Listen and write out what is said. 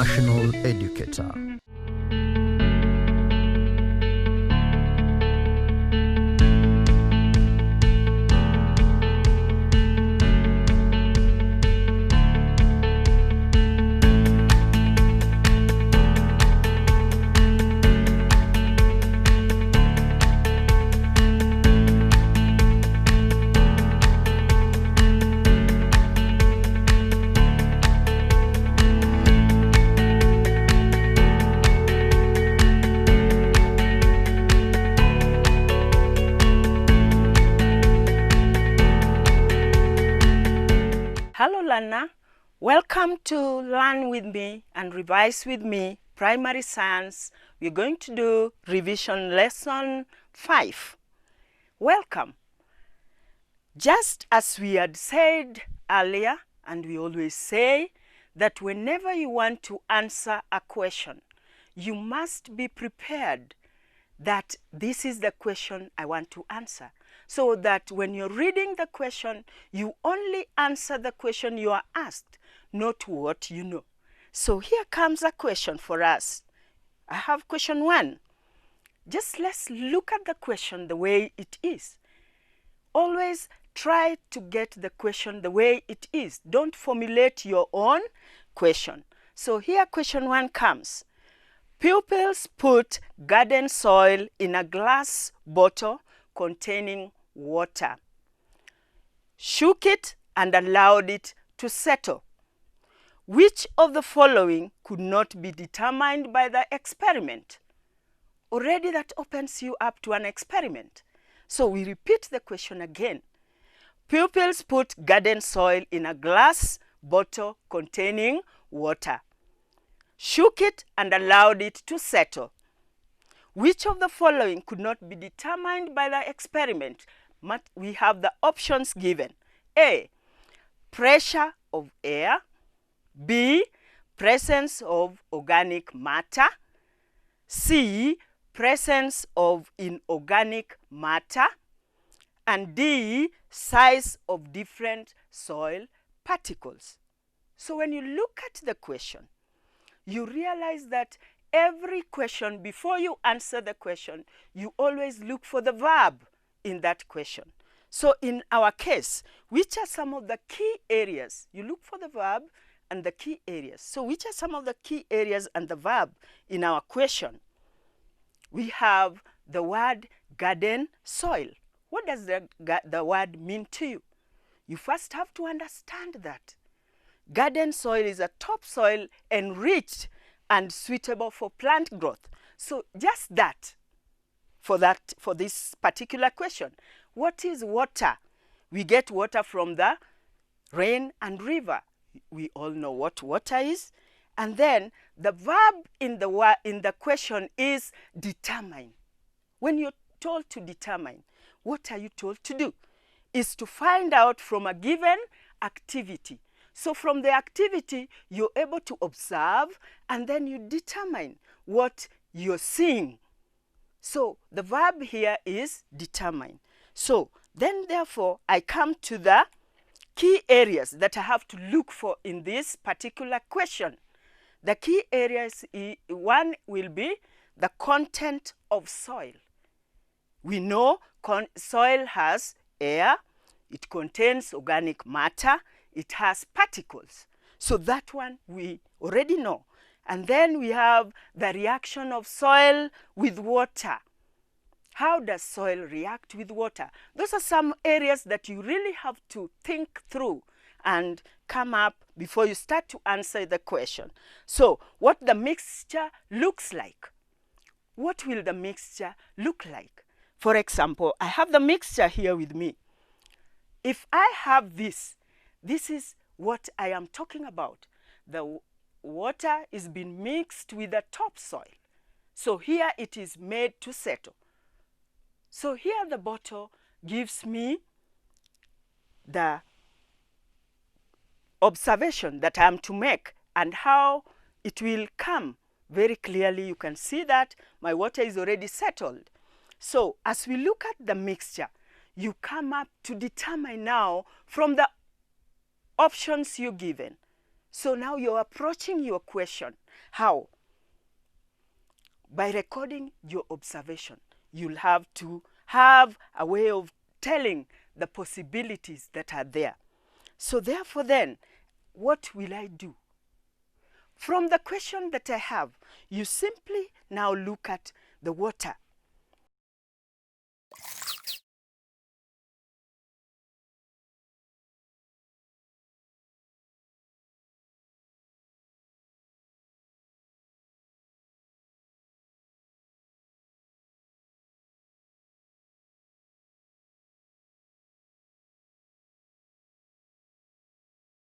national educator. Hello learner, welcome to Learn with me and Revise with me Primary Science. We're going to do revision lesson 5. Welcome. Just as we had said earlier, and we always say, that whenever you want to answer a question, you must be prepared that this is the question I want to answer. So that when you're reading the question, you only answer the question you are asked, not what you know. So here comes a question for us. I have question 1. Just let's look at the question the way it is. Always try to get the question the way it is. Don't formulate your own question. So here question 1 comes. Pupils put garden soil in a glass bottle containing water, shook it and allowed it to settle. Which of the following could not be determined by the experiment? Already that opens you up to an experiment. So we repeat the question again. Pupils put garden soil in a glass bottle containing water, shook it and allowed it to settle. Which of the following could not be determined by the experiment? We have the options given. A, pressure of air. B, presence of organic matter. C, presence of inorganic matter. And D, size of different soil particles. So when you look at the question, you realize that every question, before you answer the question, you always look for the verb in that question. So in our case, which are some of the key areas? You look for the verb and the key areas. So which are some of the key areas and the verb in our question? We have the word garden soil. What does the word mean to you? You first have to understand that. Garden soil is a topsoil enriched and suitable for plant growth. So just that, for this particular question. What is water? We get water from the rain and river. We all know what water is. And then the verb in the question is determine. When you're told to determine, what are you told to do? Is to find out from a given activity. So from the activity, you're able to observe and then you determine what you're seeing. So the verb here is determine. So then therefore, I come to the key areas that I have to look for in this particular question. The key areas, one will be the content of soil. We know soil has air, it contains organic matter, it has particles. So that one we already know. And then we have the reaction of soil with water. How does soil react with water? Those are some areas that you really have to think through and come up before you start to answer the question. So what the mixture looks like. What will the mixture look like? For example, I have the mixture here with me. If I have this is what I am talking about. The water is being mixed with the topsoil. So here it is made to settle. So here the bottle gives me the observation that I am to make and how it will come. Very clearly you can see that my water is already settled. So as we look at the mixture, you come up to determine now from the options you're given. So now you're approaching your question. How? By recording your observation. You'll have to have a way of telling the possibilities that are there. So therefore then, what will I do? From the question that I have, you simply now look at the water.